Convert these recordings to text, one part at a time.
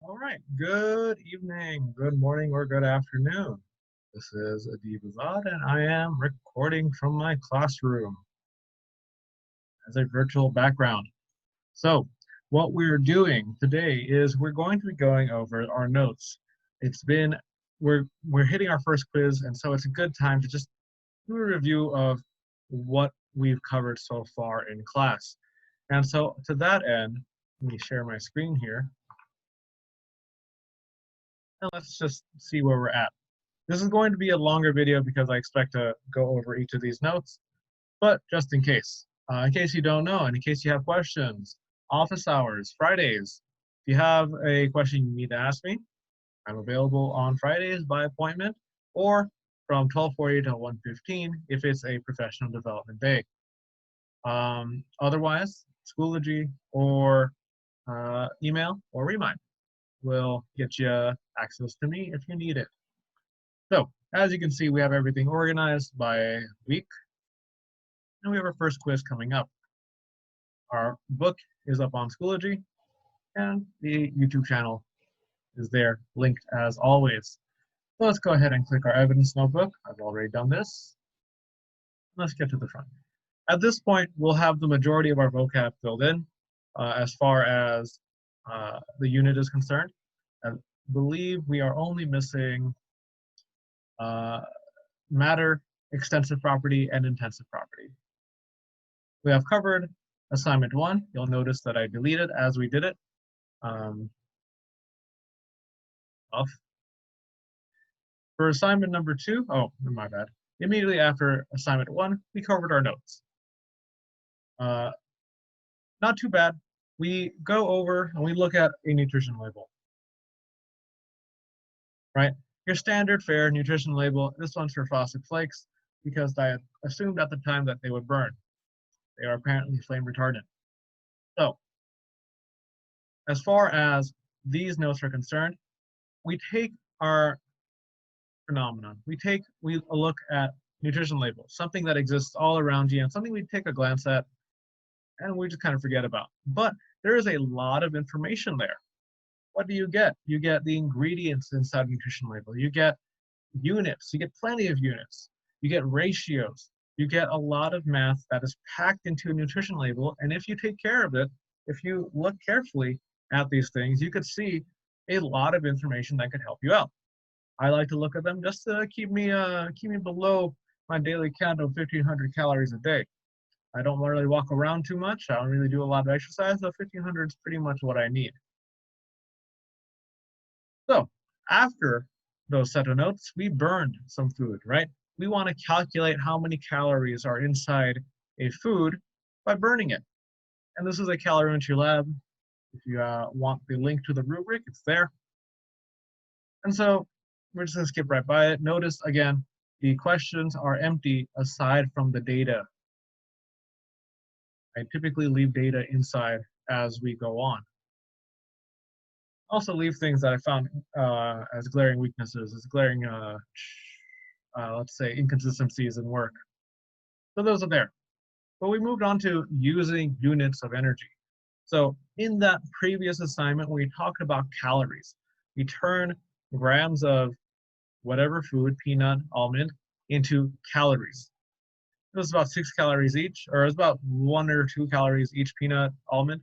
All right, good evening, good morning, or good afternoon. This is Adib Azad, and I am recording from my classroom as a virtual background. So, what we're doing today is we're going to be going over our notes. It's been we're hitting our first quiz, and so it's a good time to just do a review of what we've covered so far in class. And so, to that end, let me share my screen here, and let's just see where we're at. This is going to be a longer video because I expect to go over each of these notes, but just in case you don't know, and in case you have questions, office hours, Fridays. If you have a question you need to ask me, I'm available on Fridays by appointment or from 12:40 to 1:15 if it's a professional development day. Otherwise, Schoology or email or Remind will get you access to me if you need it. So, as you can see, we have everything organized by week, and we have our first quiz coming up. Our book is up on Schoology, and the YouTube channel is there, linked as always. So let's go ahead and click our evidence notebook. I've already done this. Let's get to the front. At this point, we'll have the majority of our vocab filled in as far as the unit is concerned. I believe we are only missing uh, matter, extensive property, and intensive property. We have covered assignment 1. You'll notice that I deleted as we did it. Off. For assignment number 2, oh, my bad. Immediately after assignment 1, we covered our notes. Not too bad. We go over and we look at a nutrition label, right? Your standard fare nutrition label. This one's for Frosted Flakes because I assumed at the time that they would burn. They are apparently flame retardant. So, as far as these notes are concerned, we take our phenomenon. We look at nutrition labels, something that exists all around you and something we take a glance at and we just kind of forget about. But there is a lot of information there. What do you get? You get the ingredients inside a nutrition label. You get units. You get plenty of units. You get ratios. You get a lot of math that is packed into a nutrition label. And if you take care of it, if you look carefully at these things, you could see a lot of information that could help you out. I like to look at them just to keep me below my daily count of 1,500 calories a day. I don't really walk around too much. I don't really do a lot of exercise, so 1,500 is pretty much what I need. So after those set of notes, we burned some food, right? We want to calculate how many calories are inside a food by burning it. And this is a calorimetry lab. If you want the link to the rubric, it's there. And so we're just going to skip right by it. Notice, again, the questions are empty aside from the data. I typically leave data inside as we go on. Also leave things that I found as glaring weaknesses, as glaring, let's say, inconsistencies in work. So those are there. But we moved on to using units of energy. So in that previous assignment, we talked about calories. We turn grams of whatever food, peanut, almond, into calories. It was about 6 calories each, or it was about 1 or 2 calories each peanut, almond.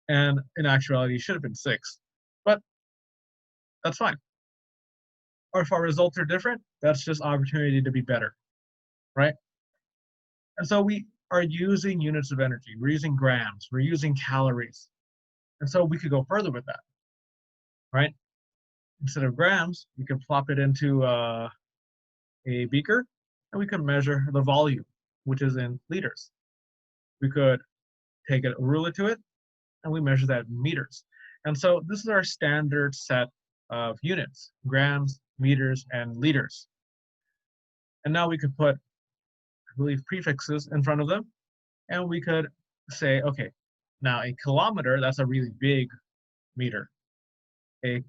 And in actuality, it should have been 6. But that's fine. Or if our results are different, that's just opportunity to be better, right? And so we are using units of energy. We're using grams. We're using calories. And so we could go further with that, right? Instead of grams, we could plop it into a beaker, and we could measure the volume, which is in liters. We could take a ruler to it, and we measure that in meters. And so this is our standard set of units: grams, meters, and liters. And now we could put, I believe, prefixes in front of them, and we could say, okay, now a kilometer, that's a really big meter. A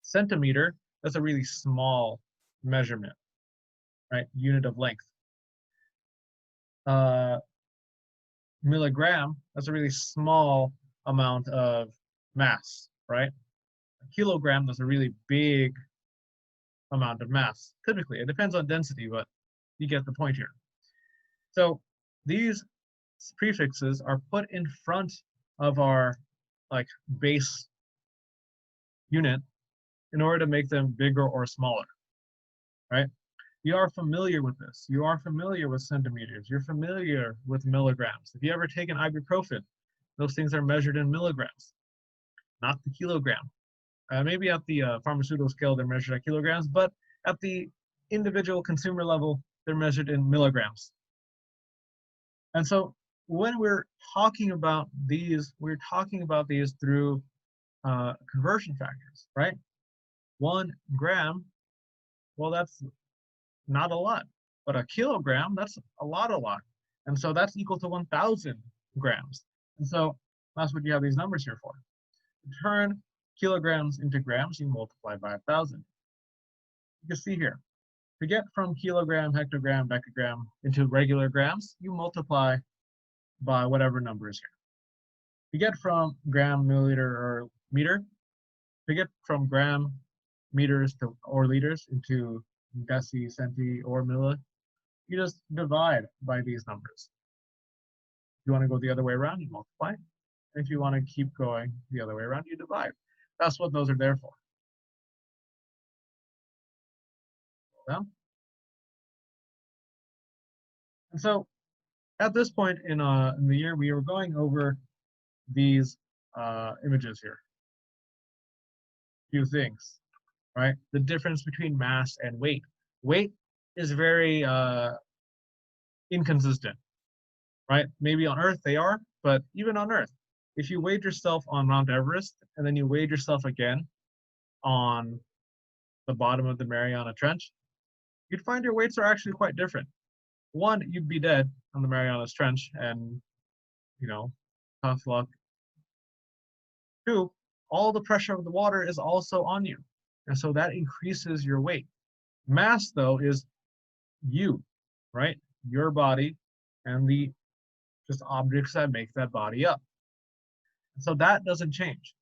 centimeter, that's a really small measurement, right? Unit of length. Milligram, that's a really small amount of mass, right? A kilogram is a really big amount of mass. Typically, it depends on density, but you get the point here. So these prefixes are put in front of our like base unit in order to make them bigger or smaller, right? You are familiar with this. You are familiar with centimeters. You're familiar with milligrams. If you ever take an ibuprofen, those things are measured in milligrams, not the kilogram. Maybe at the pharmaceutical scale, they're measured at kilograms, but at the individual consumer level, they're measured in milligrams. And so when we're talking about these, we're talking about these through conversion factors, right? 1 gram, well, that's not a lot, but a kilogram, that's a lot. And so that's equal to 1,000 grams. And so that's what you have these numbers here for. To turn kilograms into grams, you multiply by 1,000. You can see here, to get from kilogram, hectogram, decagram into regular grams, you multiply by whatever number is here. To get from gram, milliliter, or meter, to get from gram, meters to or liters into deci, centi, or milli, you just divide by these numbers. If you want to go the other way around, you multiply. And if you want to keep going the other way around, you divide. That's what those are there for. Well, and so at this point in the year, we were going over these images here. Few things, right? The difference between mass and weight. Weight is very inconsistent, right? Maybe on Earth they are, but even on Earth, if you weighed yourself on Mount Everest and then you weighed yourself again on the bottom of the Mariana Trench, you'd find your weights are actually quite different. One, you'd be dead on the Marianas Trench and, you know, tough luck. Two, all the pressure of the water is also on you. And so that increases your weight. Mass, though, is you, right? Your body and the just objects that make that body up. And so that doesn't change.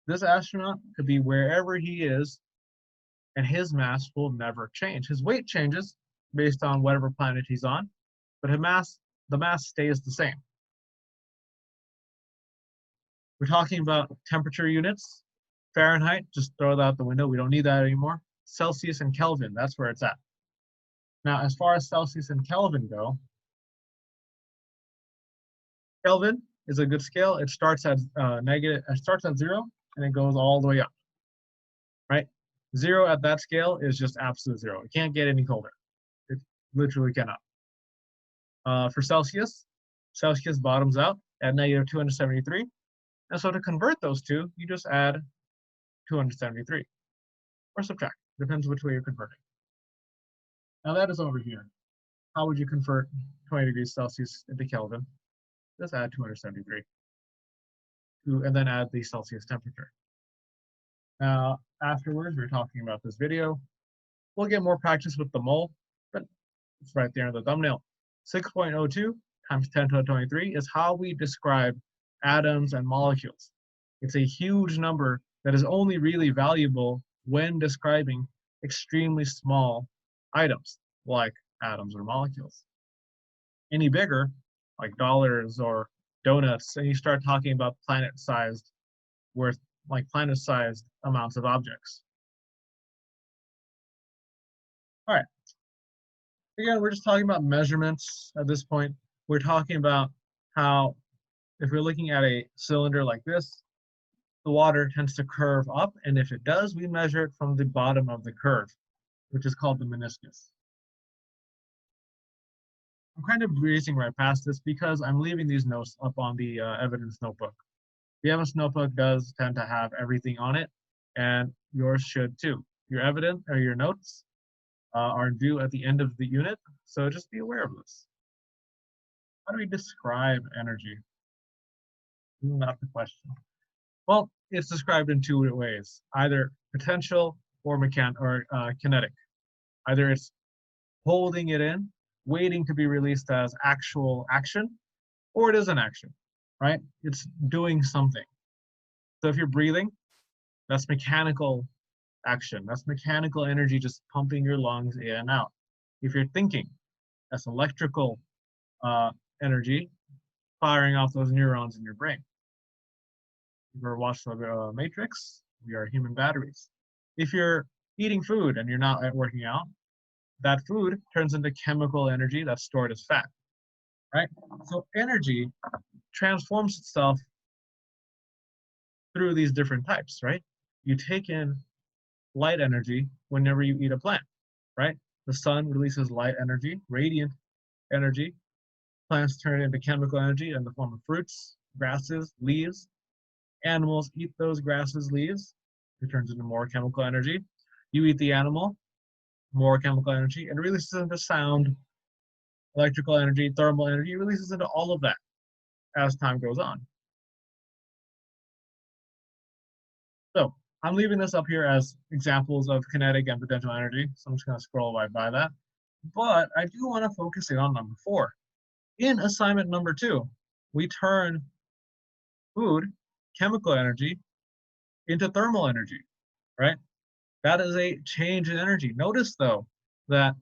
This astronaut could be wherever he is, and his mass will never change. His weight changes based on whatever planet he's on, but his mass, the mass stays the same. We're talking about temperature units. Fahrenheit, just throw that out the window. We don't need that anymore. Celsius and Kelvin, that's where it's at. Now, as far as Celsius and Kelvin go, Kelvin is a good scale. It starts at it starts at 0 and it goes all the way up, right? 0 at that scale is just absolute 0. It can't get any colder. It literally cannot. For Celsius, Celsius bottoms out at negative 273. And so to convert those two, you just add 273 or subtract. Depends which way you're converting. Now that is over here. How would you convert 20 degrees Celsius into Kelvin? Just add 273. And then add the Celsius temperature. Now, afterwards, we're talking about this video. We'll get more practice with the mole, but it's right there in the thumbnail. 6.02 times 10 to the 23 is how we describe atoms and molecules. It's a huge number that is only really valuable when describing extremely small items like atoms or molecules. Any bigger, like dollars or donuts, and you start talking about planet-sized planet-sized amounts of objects. All right. Again, we're just talking about measurements at this point. We're talking about how if we're looking at a cylinder like this, the water tends to curve up, and if it does, we measure it from the bottom of the curve, which is called the meniscus. I'm kind of breezing right past this because I'm leaving these notes up on the evidence notebook. The evidence notebook does tend to have everything on it, and yours should too. Your evidence or your notes are due at the end of the unit, so just be aware of this. How do we describe energy? Not the question. Well, it's described in two ways, either potential or kinetic. Either it's holding it in, waiting to be released as actual action, or it is an action, right? It's doing something. So if you're breathing, that's mechanical action. That's mechanical energy just pumping your lungs in and out. If you're thinking, that's electrical energy firing off those neurons in your brain. If you ever watched the Matrix, we are human batteries. If you're eating food and you're not working out, that food turns into chemical energy that's stored as fat, right? So energy transforms itself through these different types, right? You take in light energy whenever you eat a plant, right? The sun releases light energy, radiant energy. Plants turn it into chemical energy in the form of fruits, grasses, leaves. Animals eat those grasses, leaves. It turns into more chemical energy. You eat the animal, more chemical energy. It releases into sound, electrical energy, thermal energy. It releases into all of that as time goes on. So I'm leaving this up here as examples of kinetic and potential energy. So I'm just going to scroll right by that. But I do want to focus in on number 4. In assignment number 2, we turn food, chemical energy, into thermal energy, right? That is a change in energy. Notice, though, that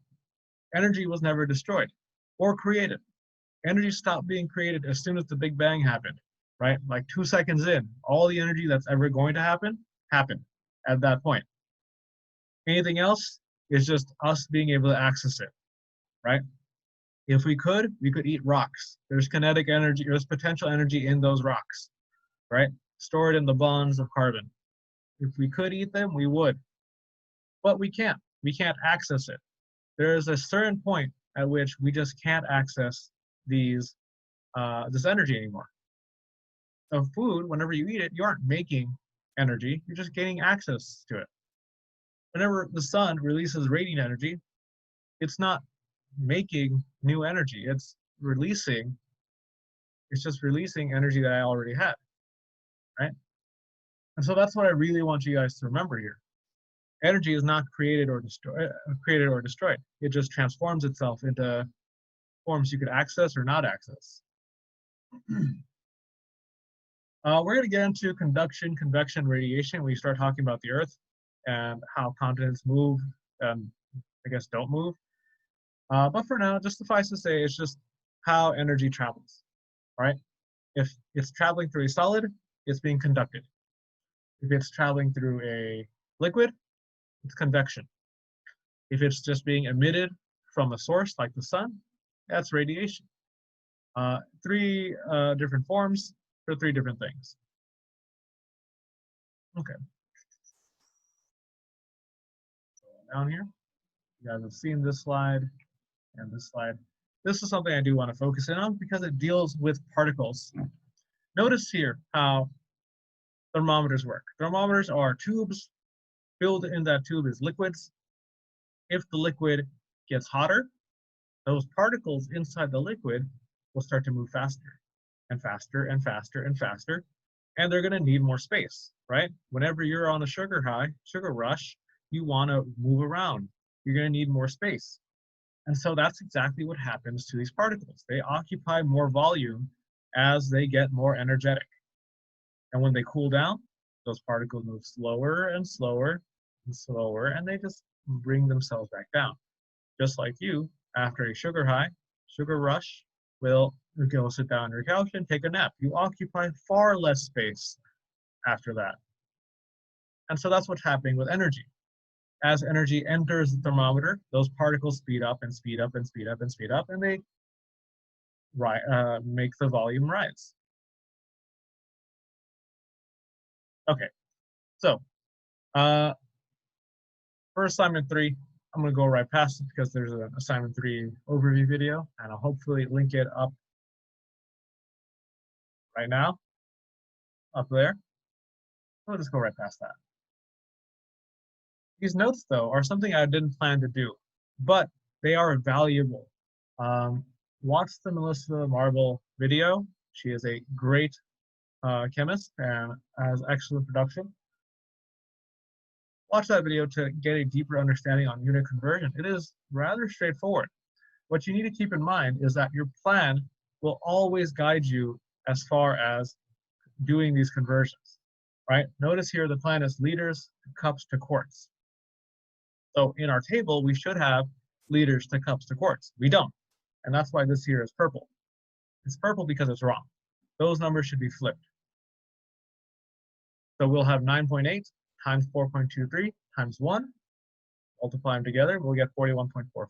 energy was never destroyed or created. Energy stopped being created as soon as the Big Bang happened, right? Like 2 seconds in, all the energy that's ever going to happen happened at that point. Anything else is just us being able to access it, right? If we could eat rocks. There's kinetic energy, there's potential energy in those rocks, right? Stored in the bonds of carbon. If we could eat them, we would. But we can't. We can't access it. There is a certain point at which we just can't access this energy anymore. So food, whenever you eat it, you aren't making energy, you're just gaining access to it. Whenever the sun releases radiant energy, it's not making new energy, it's just releasing energy that I already had, right? And so that's what I really want you guys to remember here. Energy is not created or destroyed. It just transforms itself into forms you could access or not access. We're going to get into conduction, convection, radiation. We start talking about the Earth and how continents move and I guess don't move. But for now, just suffice to say, it's just how energy travels, right? If it's traveling through a solid, it's being conducted. If it's traveling through a liquid, it's convection. If it's just being emitted from a source like the sun, that's radiation. 3 different forms for 3 different things. Okay. So down here, you guys have seen this slide and this slide. This is something I do want to focus in on because it deals with particles. Notice here how thermometers work. Thermometers are tubes. Filled in that tube is liquids. If the liquid gets hotter, those particles inside the liquid will start to move faster and faster and faster and faster, and they're going to need more space, right? Whenever you're on a sugar rush, you want to move around. You're going to need more space. And so that's exactly what happens to these particles. They occupy more volume as they get more energetic. And when they cool down, those particles move slower and slower and slower, and they just bring themselves back down. Just like you, after a sugar rush, will go sit down on your couch and take a nap. You occupy far less space after that. And so that's what's happening with energy. As energy enters the thermometer, those particles speed up and speed up and speed up and speed up, and they make the volume rise. Okay, so for assignment 3, I'm going to go right past it because there's an assignment 3 overview video, and I'll hopefully link it up right now, up there. I'll just go right past that. These notes, though, are something I didn't plan to do, but they are valuable. Watch the Melissa Marble video. She is a great chemist and has excellent production. Watch that video to get a deeper understanding on unit conversion. It is rather straightforward. What you need to keep in mind is that your plan will always guide you as far as doing these conversions. right? Notice here the plan is liters to cups to quarts. So in our table, we should have liters to cups to quarts. We don't. And that's why this here is purple. It's purple because it's wrong. Those numbers should be flipped. So we'll have 9.8 times 4.23 times 1. Multiply them together, we'll get 41.45.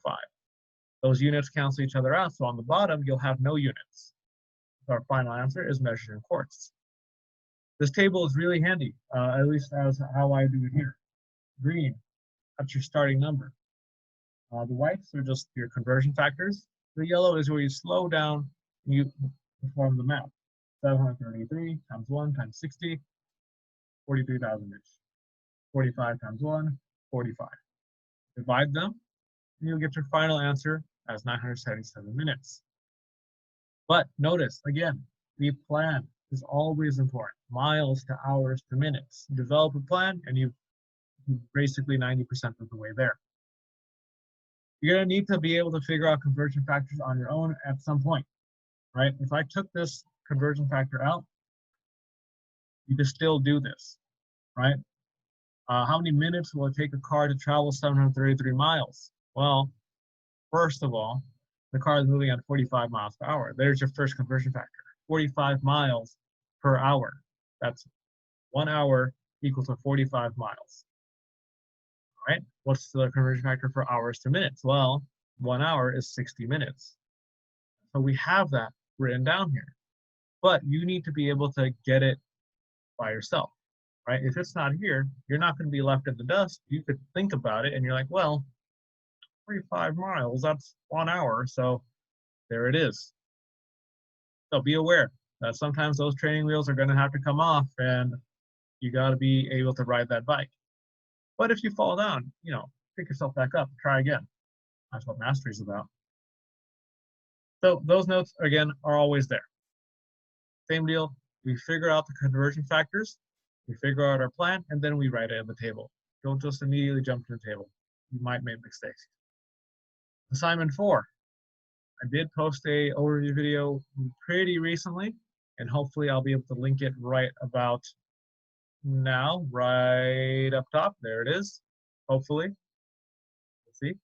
Those units cancel each other out, so on the bottom, you'll have no units. So our final answer is measured in quarts. This table is really handy, at least as how I do it here. Green, that's your starting number. The whites are just your conversion factors. The yellow is where you slow down and you perform the math. 733 times 1 times 60, 43,000-ish. 45 times 1, 45. Divide them, and you'll get your final answer as 977 minutes. But notice, again, the plan is always important. Miles to hours to minutes. Develop a plan, and you're basically 90% of the way there. You're going to need to be able to figure out conversion factors on your own at some point, right? If I took this conversion factor out, you can still do this, right? How many minutes will it take a car to travel 733 miles? Well, first of all, the car is moving at 45 miles per hour. There's your first conversion factor, 45 miles per hour. That's 1 hour equal to 45 miles. All right, what's the conversion factor for hours to minutes? Well, 1 hour is 60 minutes. So we have that written down here. But you need to be able to get it by yourself, right? If it's not here, you're not going to be left in the dust. You could think about it and you're like, well, 45 miles, that's 1 hour. So there it is. So be aware that sometimes those training wheels are going to have to come off and you got to be able to ride that bike. But if you fall down, pick yourself back up, try again. That's what mastery is about. So those notes, again, are always there. Same deal. We figure out the conversion factors, we figure out our plan, and then we write it on the table. Don't just immediately jump to the table. You might make mistakes. Assignment 4. I did post a overview video pretty recently, and hopefully I'll be able to link it right about now, right up top. There it is, hopefully. Let's see.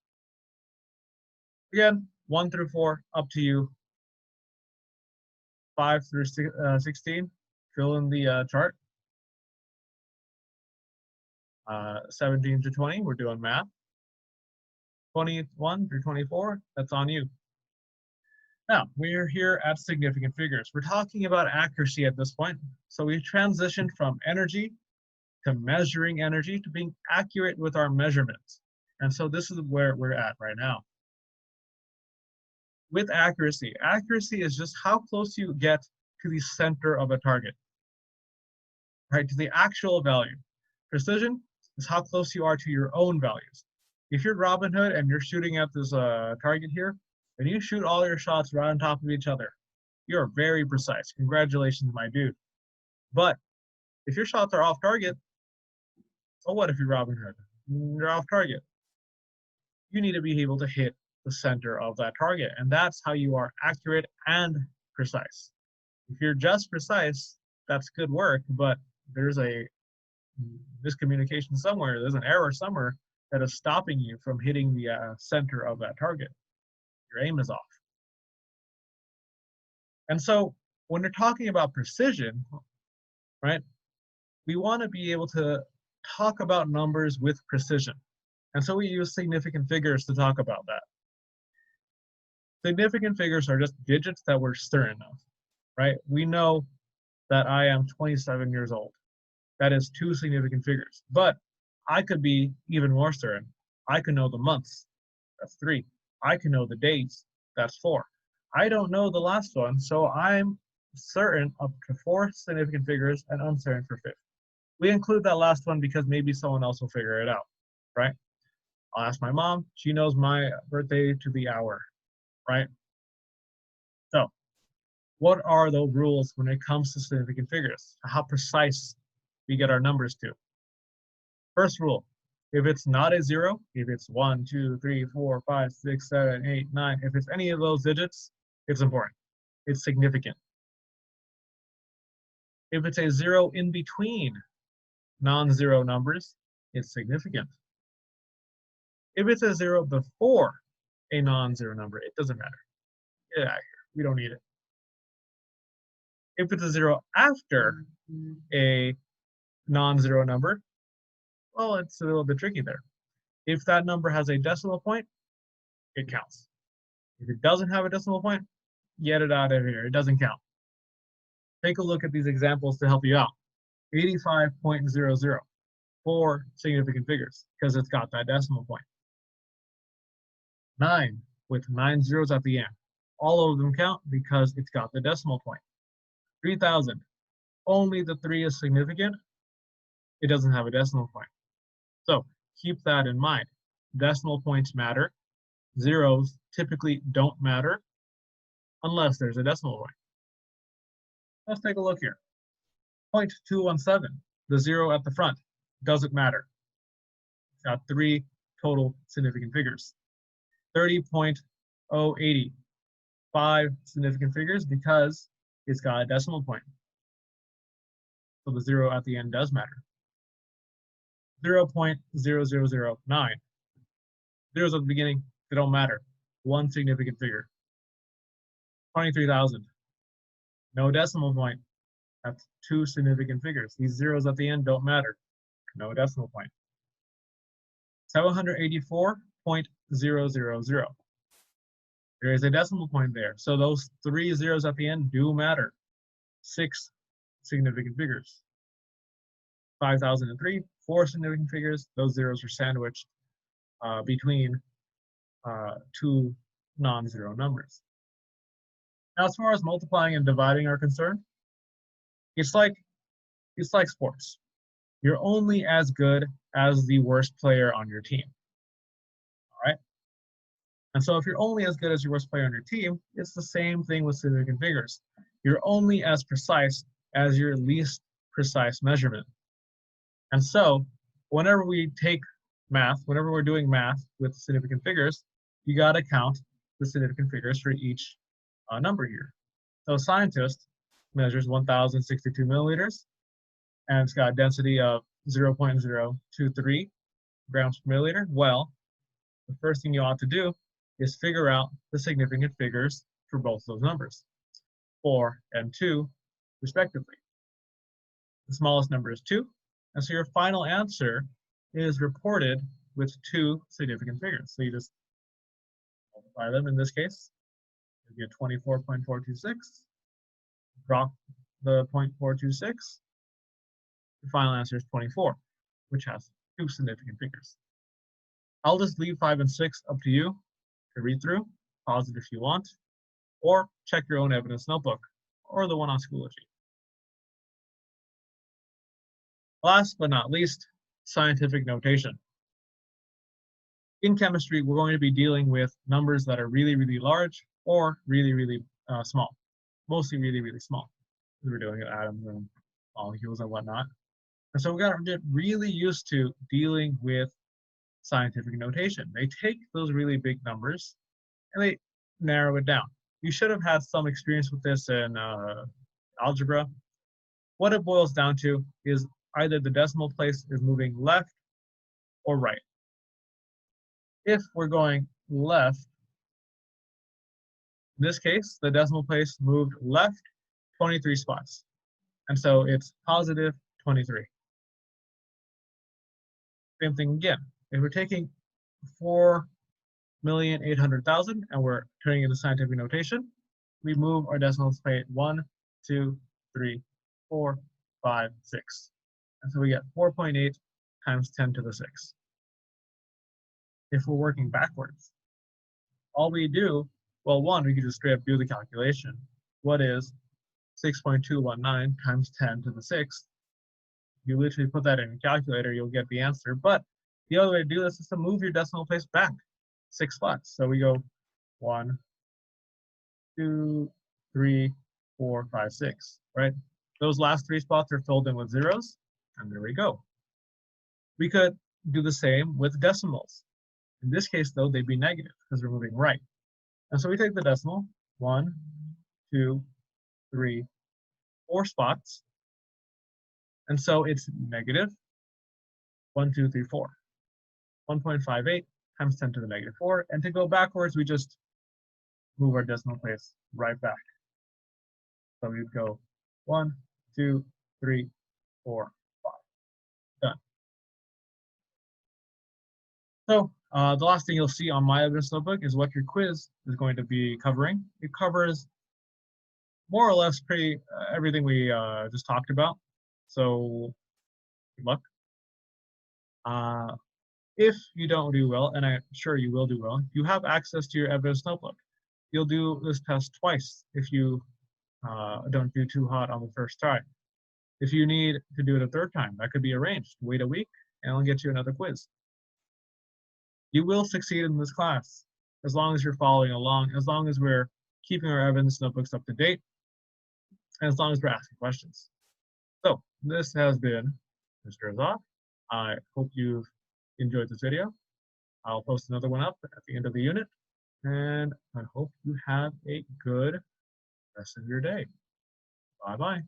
Again, 1 through 4, up to you. 5 through 16, fill in the chart. 17 to 20, we're doing math. 21 through 24, that's on you. Now, we're here at significant figures. We're talking about accuracy at this point. So we've transitioned from energy to measuring energy to being accurate with our measurements. And so this is where we're at right now. With accuracy, accuracy is just how close you get to the center of a target, right? To the actual value. Precision is how close you are to your own values. If you're Robin Hood and you're shooting at this target here, and you shoot all your shots right on top of each other, you're very precise. Congratulations, my dude. But if your shots are off target, so what if you're Robin Hood? You're off target. You need to be able to hit the center of that target, and that's how you are accurate and precise. If you're just precise, that's good work, but there's a miscommunication somewhere, there's an error somewhere that is stopping you from hitting the center of that target. Your aim is off. And so when we're talking about precision, right, we want to be able to talk about numbers with precision. And so we use significant figures to talk about that. Significant figures are just digits that we're certain of, right? We know that I am 27 years old. That is 2 significant figures. But I could be even more certain. I can know the months. That's 3. I can know the days. That's 4. I don't know the last one, so I'm certain up to 4 significant figures and uncertain for 5th. We include that last one because maybe someone else will figure it out, right? I'll ask my mom. She knows my birthday to the hour, right? So what are the rules when it comes to significant figures? How precise we get our numbers to? First rule, if it's not a 0, if it's 1, 2, 3, 4, 5, 6, 7, 8, 9, if it's any of those digits, it's important. It's significant. If it's a 0 in between non-zero numbers, it's significant. If it's a zero before a non-zero number, it doesn't matter. Get it out of here. We don't need it. If it's a zero after a non-zero number, well, it's a little bit tricky there. If that number has a decimal point, it counts. If it doesn't have a decimal point, get it out of here. It doesn't count. Take a look at these examples to help you out. 85.00, 4 significant figures, because it's got that decimal point. 9, with 9 zeros at the end. All of them count because it's got the decimal point. 3,000, only the 3 is significant. It doesn't have a decimal point. So keep that in mind. Decimal points matter. Zeros typically don't matter unless there's a decimal point. Let's take a look here. 0.217, the 0 at the front, doesn't matter. It's got 3 total significant figures. 30.080, 5 significant figures because it's got a decimal point. So the 0 at the end does matter. 0.0009, zeros at the beginning, they don't matter. 1 significant figure. 23,000, no decimal point. That's 2 significant figures. These zeros at the end don't matter. No decimal point. 784.000. There is a decimal point there. So those 3 zeros at the end do matter. 6 significant figures. 5,003, 4 significant figures. Those zeros are sandwiched between 2 non-zero numbers. Now, as far as multiplying and dividing are concerned, it's like sports. You're only as good as the worst player on your team. All right? And so if you're only as good as your worst player on your team, it's the same thing with significant figures. You're only as precise as your least precise measurement. And so whenever we take math, whenever we're doing math with significant figures, you got to count the significant figures for each number here. So a scientist measures 1,062 milliliters, and it's got a density of 0.023 grams per milliliter. Well, the first thing you ought to do is figure out the significant figures for both those numbers, 4 and 2, respectively. The smallest number is 2, and so your final answer is reported with 2 significant figures. So you just multiply them in this case. You get 24.426. Drop the 0.426. The final answer is 24, which has 2 significant figures. I'll just leave 5 and 6 up to you to read through. Pause it if you want, or check your own evidence notebook, or the one on Schoology. Last but not least, scientific notation. In chemistry, we're going to be dealing with numbers that are really, really large or really, really small. Mostly really, really small. We're doing atoms and molecules and whatnot. And so we got to get really used to dealing with scientific notation. They take those really big numbers and they narrow it down. You should have had some experience with this in algebra. What it boils down to is either the decimal place is moving left or right. If we're going left, in this case, the decimal place moved left 23 spots. And so it's positive 23. Same thing again. If we're taking 4,800,000 and we're turning it into scientific notation, we move our decimal place 1, 2, 3, 4, 5, 6. And so we get 4.8 times 10 to the 6. If we're working backwards, all we do, well, one, we could just straight up do the calculation. What is 6.219 times 10 to the 6th? You literally put that in a calculator, you'll get the answer. But the other way to do this is to move your decimal place back 6 spots. So we go 1, 2, 3, 4, 5, 6, right? Those last 3 spots are filled in with zeros, and there we go. We could do the same with decimals. In this case, though, they'd be negative because we're moving right. And so we take the decimal, 1, 2, 3, 4 spots. And so it's negative 1, 2, 3, 4. 1.58 times 10 to the negative 4. And to go backwards, we just move our decimal place right back. So we'd go 1, 2, 3, 4, 5. Done. So the last thing you'll see on My Evidence Notebook is what your quiz is going to be covering. It covers more or less pretty everything we just talked about. So good luck. If you don't do well, and I'm sure you will do well, you have access to your evidence notebook. You'll do this test twice if you don't do too hot on the first try. If you need to do it a third time, that could be arranged. Wait a week, and I'll get you another quiz. You will succeed in this class as long as you're following along, as long as we're keeping our evidence notebooks up to date, and as long as we're asking questions. So this has been Mr. Azad. I hope you've enjoyed this video. I'll post another one up at the end of the unit, and I hope you have a good rest of your day. Bye-bye.